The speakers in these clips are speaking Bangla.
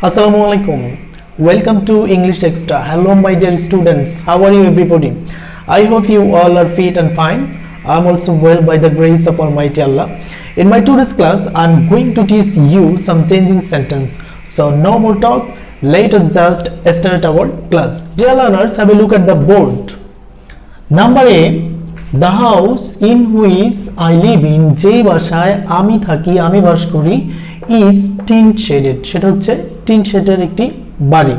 Assalamu alaikum. Welcome to English Extra. Hello, my dear students. How are you, everybody? I hope you all are fit and fine. I'm also well by the grace of Almighty Allah. In my today's class, I'm going to teach you some changing sentence. So, no more talk. Let us just start our class. Dear learners, have a look at the board. Number A. The house in which I live in, যে বাসায় আমি থাকি, আমি বাস করি, is tin shaded. সেটা হচ্ছে টিন শেডের একটি বাড়ি।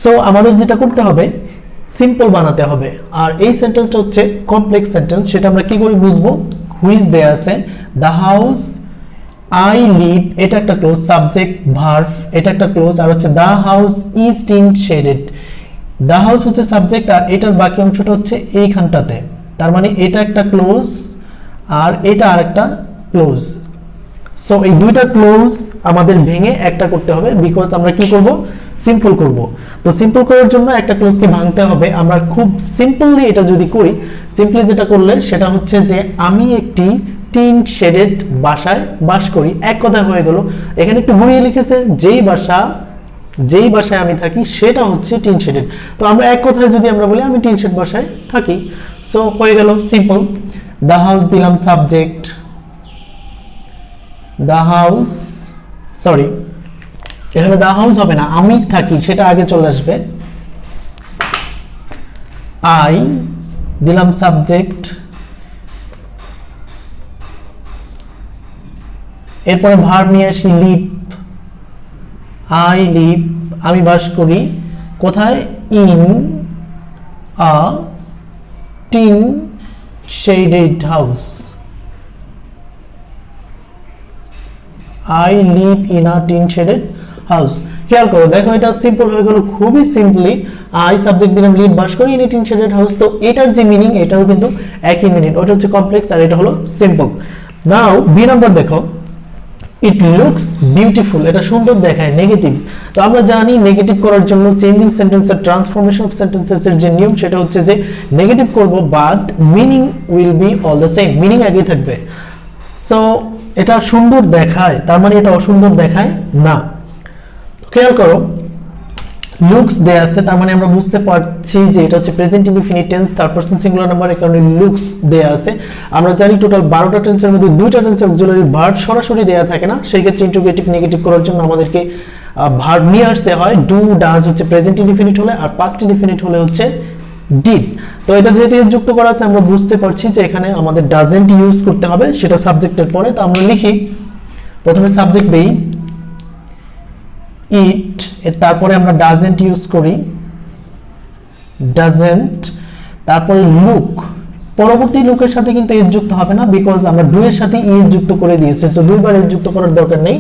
সো আমাদের যেটা করতে হবে, সিম্পল বানাতে হবে। আর এই সেন্টেন্সটা হচ্ছে কমপ্লেক্স সেন্টেন্স, সেটা আমরা কি করে বুঝবো? হুইচ দেয়া আছে, দ্য হাউস আই লিভ, এটা একটা ক্লোজ, সাবজেক্ট ভার্ব এটা একটা ক্লোজ, আর হচ্ছে the house is tin shaded. The house হচ্ছে সাবজেক্ট, আর এটার বাকি অংশটা হচ্ছে এইখানটাতে। তার মানে এটা একটা ক্লোজ আর এটা আরেকটা ক্লোজ। সো এই দুইটা ক্লোজ আমাদের ভেঙে একটা করতে হবে, বিকজ আমরা কি করব? সিম্পল করব। তো সিম্পল করার জন্য একটা ক্লোজকে ভাঙতে হবে। আমরা খুব সিম্পলি এটা যদি করি, সিম্পলি যেটা করলে সেটা হচ্ছে যে আমি একটি টিন শেডেড বাসায় বাস করি, এক কথা হয়ে গেল। এখানে একটু ঘুরিয়ে লিখেছে, যেই বাসায় আমি থাকি সেটা হচ্ছে টিন শেডেড। তো আমরা এক কথায় যদি আমরা বলি আমি টিন শেড বাসায় থাকি, সো হয়ে গেল সিম্পল। দ্য হাউস দিলাম সাবজেক্ট, দ্য হাউস, সরি এখানে দ্য হাউস হবে না, আমি থাকি সেটা আগে চলে আসবে। আই দিলাম সাবজেক্ট, এরপরে ভার্ব নিয়ে আসি লিভ, আই লিভ আমি বাস করি কোথায়? In a tin shaded house. I live in a tin shaded house. খেয়াল করো, দেখো এটা সিম্পল হয়ে গেল, খুবই সিম্পলি। আই সাবজেক্ট দিলাম, লিভ বাস করি in a tin shaded house. তো এটার যে মিনিং এটাও কিন্তু একই মিনিং, ওটা হচ্ছে কমপ্লেক্স আর এটা হলো সিম্পল। নাও বি নাম্বার দেখো, ইট লুকস বিউটিফুল, এটা সুন্দর দেখায়, নেগেটিভ। তো আমরা জানি নেগেটিভ করার জন্য চেঞ্জিং সেন্টেন্সের ট্রান্সফরমেশন অফ সেন্টেন্সেস এর যে নিয়ম সেটা হচ্ছে যে নেগেটিভ করব but meaning will be all the same, meaning একই থাকবে। সো এটা সুন্দর দেখায়, তার মানে এটা অসুন্দর দেখায় না। খেয়াল করো, লুকস দেয়া আছে, তার মানে আমরা বুঝতে পারছি যে এটা হচ্ছে প্রেজেন্ট ইনডিফিনিট টেন্স, তার পারসন সিঙ্গুলার নাম্বার, এই কারণে লুকস দেয়া আছে। আমরা জানি টোটাল 12টা টেন্সের মধ্যে 2টা টেন্সে অক্সিলারি ভার্ব সরাসরি দেয়া থাকে না, সেই ক্ষেত্রে ইন্টিগ্রেটিভ নেগেটিভ করার জন্য আমাদেরকে ভার্ব নিয়ে আসতে হয়। ডু ডাজ হচ্ছে প্রেজেন্ট ইনডিফিনিট হলে, আর পাস্ট ইনডিফিনিট হলে হচ্ছে ডিড। তো এটা যেহেতু যুক্ত করা আছে, আমরা বুঝতে পারছি যে এখানে আমাদের ডাজেন্ট ইউজ করতে হবে, সেটা সাবজেক্টের পরে। তো আমরা লিখি, প্রথমে সাবজেক্ট দেই ইট, তারপরে আমরা ডাজেন্ট ইউজ করি, ডাজেন্ট, তারপরে লুক। পরবর্তী লুকের সাথে কিন্তু এস যুক্ত হবে না, বিকজ আমরা ডু এর সাথে ই যুক্ত করে দিয়েছি। সো দুইবার এস যুক্ত করার দরকার নেই,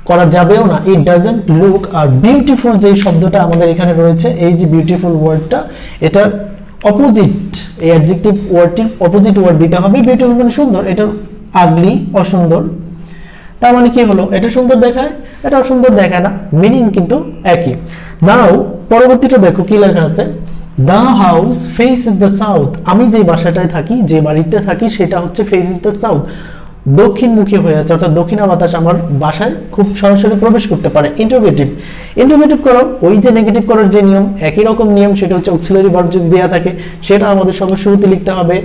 করা যাবেও না। It doesn't look. আর বিউটিফুল যে শব্দটা আমাদের এখানে রয়েছে, এই যে বিউটিফুল ওয়ার্ডটা, এটা অপোজিট, এই অ্যাডজেক্টিভ ওয়ার্ডটির অপোজিট ওয়ার্ড দিতে হবে। বিউটিফুল মানে সুন্দর, এটা আগলি, অসুন্দর। তার মানে কি হলো? এটা সুন্দর দেখায়, এটা অসুন্দর দেখায় না, মিনিং কিন্তু একই। নাও পরবর্তীটা দেখো কি লেখা আছে, the house faces the south. আমি যে বাসাটায় থাকি, যে বাড়িতে থাকি, সেটা হচ্ছে ফেসেস দ্য সাউথ, দক্ষিণমুখী হয়ে আছে, অর্থাৎ দক্ষিণা বাতাস আমার বাসায় খুব সরাসরি প্রবেশ করতে পারে। ইন্টারোগেটিভ করো, ওই যে নেগেটিভ করার যে নিয়ম, একই রকম নিয়ম, সেটা হচ্ছে অক্সিলারি ভার্ব যদি দেয়া থাকে সেটা আমাদের সবার শুরুতে লিখতে হবে,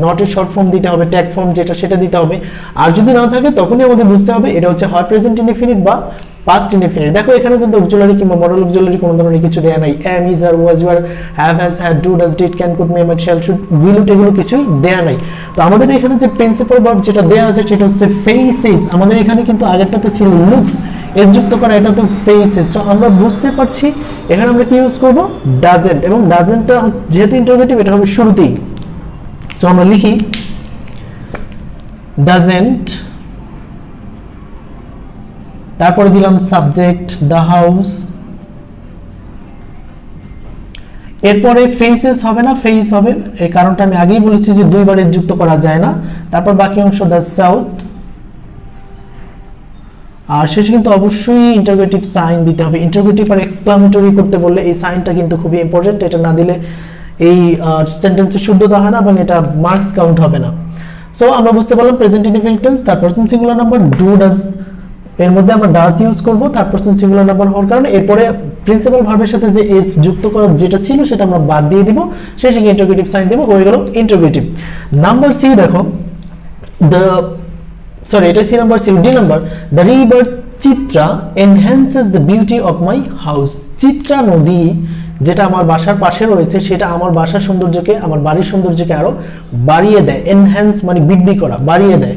নটের শর্ট ফর্ম দিতে হবে, ট্যাগ ফর্ম যেটা সেটা দিতে হবে। আর যদি না থাকে তখনই আমাদের বুঝতে হবে এটা হচ্ছে হয় প্রেজেন্ট ইনডিফিনিট বা পাস্ট ইনডিফিনিট। দেখো এখানে কিন্তু অক্সিলারি কিংবা মডেল অক্সিলারি কোনো ধরনের কিছু দেয়া নাই। Am, is, are, was, were, have, has, had, do, does, did, can, could, may, might, shall, should, will, would, এগুলো কিছুই দেয়া নাই। তো আমাদের এখানে যে প্রিন্সিপাল ভার্ব যেটা দেয়া আছে সেটা হচ্ছে ফেসেস। আমাদের এখানে কিন্তু আগেরটাতে ছিল লুকস, এর যুক্ত করা, এটা তো ফেসেস। তো আমরা বুঝতে পারছি এখানে আমরা কি ইউজ করব? ডাজেন্ট। এবং ডাজেন্টটা যেহেতু ইন্টারোগেটিভ, এটা হবে শুরুতেই। সো আমরা লিখি ডাজেন্ট, তারপরে দিলাম সাবজেক্ট দ্য হাউস, এরপরে ফেসেস হবে না, ফেস হবে। এই কারণটা আমি আগেই বলেছি যে দুইবার এস যুক্ত করা যায় না। তারপর বাকি অংশ দ্য সাউথ, আর শেষে কিন্তু অবশ্যই ইন্টারোগেটিভ সাইন দিতে হবে। ইন্টারোগেটিভ আর এক্সক্লামেটরি করতে বললে এই সাইনটা কিন্তু খুবই ইম্পর্টেন্ট, এটা না দিলে এই সেন্টেন্সের শুদ্ধতা হয় না এবং এটা মার্কস কাউন্ট হবে না। সো আমরা বুঝতে পারলাম প্রেজেন্ট ইনডিফিনিট টেন্স, তার person singular number, do, does, এর মধ্যে আমরা ডাজ ইউজ করব থার্ড পারসন সিঙ্গুলার নাম্বার হওয়ার কারণে। এরপরে প্রিন্সিপাল ভার্বের সাথে যে এস যুক্ত করা যেটা ছিল সেটা আমরা বাদ দিয়ে দিব, শেষে গিয়ে ইন্টারোগেটিভ সাইন দেব, হয়ে গেল ইন্টারোগেটিভ। নাম্বার সি দেখো, এটা C number, C D number, the river Chitra enhances the beauty of my house. Chitra নদী যেটা আমার বাসার পাশে রয়েছে সেটা আমার বাসার সৌন্দর্যকে, আমার বাড়ির সৌন্দর্যকে আরো বাড়িয়ে দেয়। এনহ্যান্স মানে বৃদ্ধি করা, বাড়িয়ে দেয়।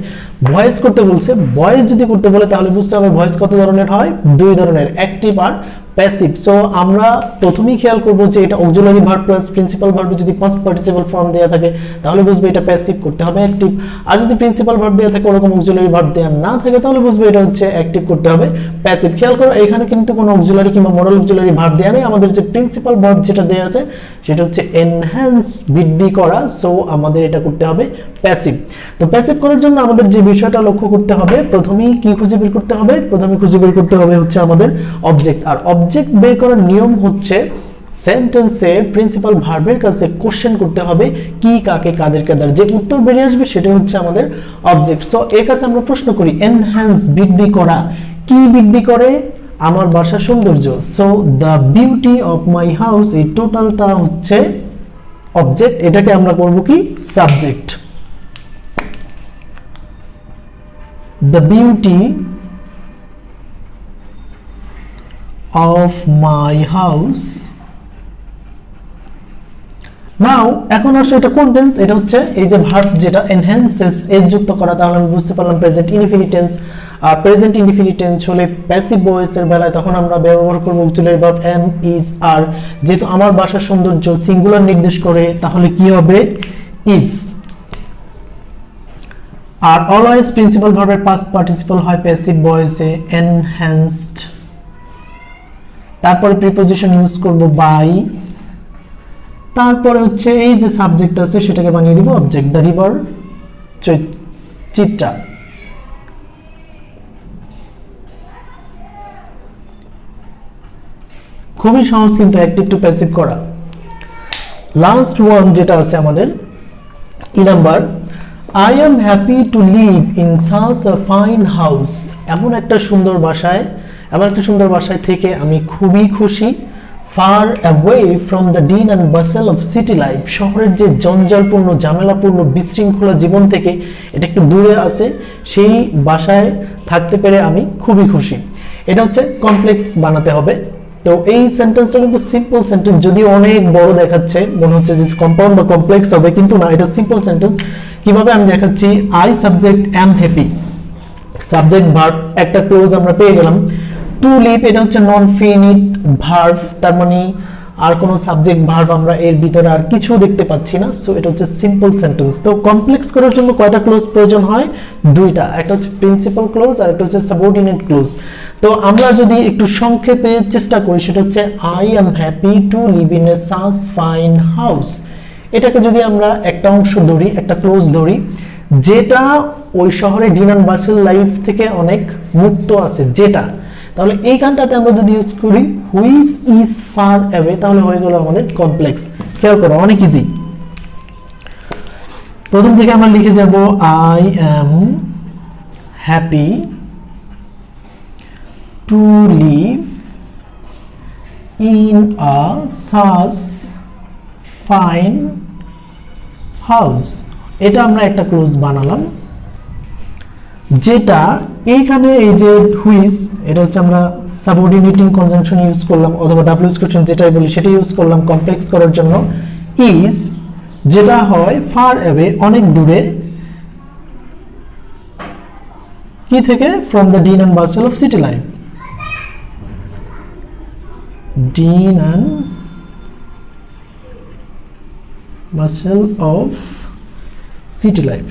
ভয়েস করতে বলছে, ভয়েস যদি করতে বলে তাহলে বুঝতে হবে ভয়েস কত ধরনের হয়, দুই ধরনের, অ্যাক্টিভ আর প্যাসিভ। সো আমরা প্রথমেই খেয়াল করব যে এটা অক্সিলারি ভার্ব প্লাস প্রিন্সিপাল ভার্বে যদি পাস্ট পার্টিসিপল ফর্ম দেওয়া থাকে তাহলে বুঝবে এটা প্যাসিভ, করতে হবে অ্যাক্টিভ। আর যদি প্রিন্সিপাল ভার্ব দেওয়া থাকে ওরকম অক্সিলারি ভার্ব দেওয়া না থাকে তাহলে বুঝবে এটা হচ্ছে অ্যাক্টিভ, করতে হবে প্যাসিভ। খেয়াল করো এখানে কিন্তু কোনো অক্সিলারি কিংবা মোরাল অক্সিলারি ভার্ব দেওয়া নেই, আমাদের যে প্রিন্সিপাল ভার্ব যেটা দেওয়া আছে সেটা হচ্ছে এনহ্যান্স, বৃদ্ধি করা। সো আমাদের এটা করতে হবে প্যাসিভ। তো প্যাসিভ করার জন্য আমাদের যে বিষয়টা লক্ষ্য করতে হবে, প্রথমেই কি খুঁজে বের করতে হবে, প্রথমে খুঁজে বের করতে হবে হচ্ছে আমাদের অবজেক্ট। আর অবজেক্ট বের করার নিয়ম হচ্ছে সেন্টেন্সের প্রিন্সিপাল ভার্বের কাছে কোশ্চেন করতে হবে কি, কাকে, কাদের, কাদের, যে উত্তর বেরিয়ে আসবে সেটা হচ্ছে আমাদের অবজেক্ট। সো এর কাছে আমরা প্রশ্ন করি এনহ্যান্স, বৃদ্ধি করা, কি বৃদ্ধি করে, আমার বাসার সৌন্দর্য। So the beauty of my house, এই টোটালটা হচ্ছে অবজেক্ট, এটাকে আমরা করব কি subject. The beauty of my house. নাও এখন আসলে এটা কোন টেন্স, এটা হচ্ছে এই যে ভার্ব যেটা এনহ্যান্সেস এস যুক্ত করা, তাহলে আমি বুঝতে পারলাম প্রেজেন্ট ইনডিফিনিট টেন্স। আর প্রেজেন্ট ইনডিফিনিট টেন্স হলে প্যাসিভ ভয়েস এর বেলায় তখন আমরা ব্যবহার করব অক্সিলারি ভার্ব এম, ইজ, আর। যেহেতু আমার বাসার সৌন্দর্য সিঙ্গুলার নির্দেশ করে তাহলে কি হবে ইজ। আর অলওয়েজ প্রিন্সিপাল ভার্বের পাস্ট পার্টিসিপল হয় প্যাসিভ ভয়েসে এনহ্যান্সড। তারপরে প্রিপোজিশন ইউজ করব বাই, তারপরে হচ্ছে এই যে সাবজেক্ট আছে সেটাকে বানিয়ে দিব অবজেক্ট, দ্য রিভার চিত্রা। খুবই সহজ কিন্তু অ্যাক্টিভ টু প্যাসিভ করা। লাস্ট ওয়ান যেটা আছে আমাদের E number, I am happy to live in such a fine house. এমন একটা সুন্দর বাসায় থেকে আমি খুবই খুশি। Far away from the din and bustle of city life. শহরের যে জঞ্জালপূর্ণ, ঝামেলাপূর্ণ, বিশৃঙ্খলা জীবন থেকে এটা একটু দূরে আছে, সেই বাসায় থাকতে পেরে আমি খুবই খুশি। এটা হচ্ছে কমপ্লেক্স বানাতে হবে। তো এই সেন্টেন্সটা কিন্তু সিম্পল সেন্টেন্স, যদিও অনেক বড় দেখাচ্ছে, মনে হচ্ছে যে কম্পাউন্ড বা কমপ্লেক্স হবে, কিন্তু না, এটা সিম্পল সেন্টেন্স। কিভাবে আমি দেখাচ্ছি, I subject am happy, subject verb, একটা ক্লোজ আমরা পেয়ে গেলাম। টু লিভ এটা হচ্ছে নন ফিনিট ভার্ব, তার মানে আর কোনো সাবজেক্ট ভার্ব আমরা এর ভিতরে আর কিছু দেখতে পাচ্ছি না। সো এটা হচ্ছে সিম্পল সেন্টেন্স। তো কমপ্লেক্স করার জন্য কয়টা ক্লোজ প্রয়োজন হয়, দুইটা, একটা হচ্ছে প্রিন্সিপাল ক্লোজ আর একটা হচ্ছে সাবঅর্ডিনেট ক্লোজ। তো আমরা যদি একটু সংক্ষেপে চেষ্টা করি, সেটা হচ্ছে I am happy to live in a such fine house. এটাকে যদি আমরা একটা অংশ ধরি, একটা ক্লোজ ধরি, যেটা ওই শহরে ডিন অ্যান্ড বাসেল লাইফ থেকে অনেক মুক্ত আছে, যেটা, তাহলে এই গানটাতে আমরা যদি ইউজ করি হুইচ ইজ ফার অ্যাওয়ে, তাহলে হয়ে গেল আমাদের কমপ্লেক্স। খেয়াল করো, অনেক ইজি। প্রথম থেকে আমরা লিখে যাব I am happy to live in a such fine house. এটা আমরা একটা ক্লোজ বানালাম, যেটা এইখানে এই যে হুইচ, এটা হচ্ছে আমরা সাবঅর্ডিনেটিং কনজাংশন ইউজ করলাম, অথবা ডাব্লিউএস কোয়েশ্চন যেটাই বলি সেটা ইউজ করলাম কমপ্লেক্স করার জন্য। ইজ যেটা হয় ফার অ্যাওয়ে, অনেক দূরে, কি থেকে, from the dean and basil of city life, dean and basil of city life.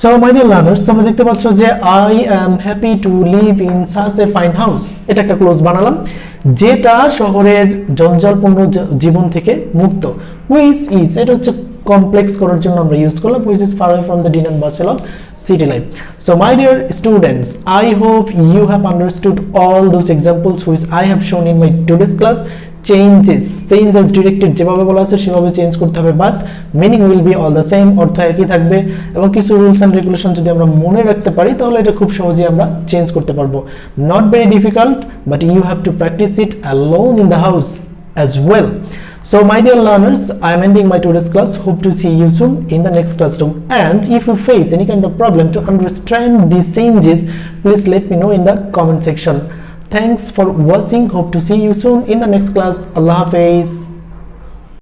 So my dear learners, তোমরা দেখতে পাচ্ছ যে I am happy to live in such a fine house, এটা একটা ক্লোজ বানালাম, যেটা শহরের জঞ্জালপূর্ণ জীবন থেকে মুক্ত। হুইচ ইজ, এটা হচ্ছে কমপ্লেক্স করার জন্য আমরা ইউজ করলাম, which is far away from the dean and basil of city life. So my dear students, I hope you have understood all those examples which I have shown in my today's class. Change as directed যেভাবে বলা আছে সেভাবে চেঞ্জ করতে হবে, but meaning will be all the same, অর্থ একই থাকবে। এবং কিছু রুলস অ্যান্ড রেগুলেশন যদি আমরা মনে রাখতে পারি তাহলে এটা খুব সহজেই আমরা চেঞ্জ করতে পারবো। Not very difficult, but you have to practice it alone in the house as well. So my dear learners, I am ending my today's class. Hope to see you soon in the next classroom. And if you face any kind of problem to understand these changes, please let me know in the comment section. Thanks for watching. Hope to see you soon in the next class. Allah Hafiz.